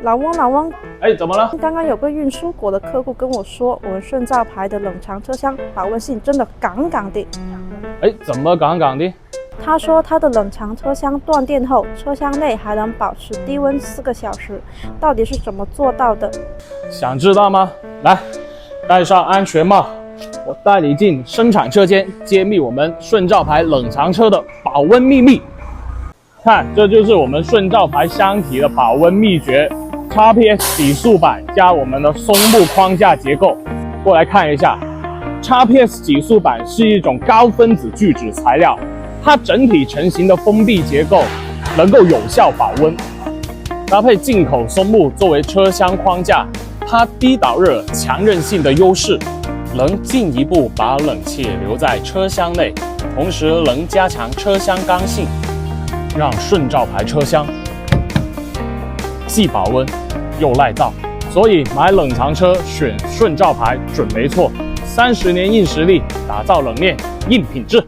老翁，哎，怎么了？刚刚有个运输国的客户跟我说，我们顺照牌的冷藏车厢保温性真的杠杠的。哎，怎么杠杠的？他说他的冷藏车厢断电后，车厢内还能保持低温4个小时，到底是怎么做到的？想知道吗？来，戴上安全帽，我带你进生产车间，揭秘我们顺照牌冷藏车的保温秘密。看，这就是我们顺照牌箱体的保温秘诀 ，XPS 底速板加我们的松木框架结构。过来看一下 ，XPS 底速板是一种高分子聚酯材料，它整体成型的封闭结构能够有效保温。搭配进口松木作为车厢框架，它低导热、强韧性的优势，能进一步把冷气留在车厢内，同时能加强车厢刚性。让顺照牌车厢既保温又耐造，所以买冷藏车选顺照牌准没错。30年硬实力，打造冷链硬品质。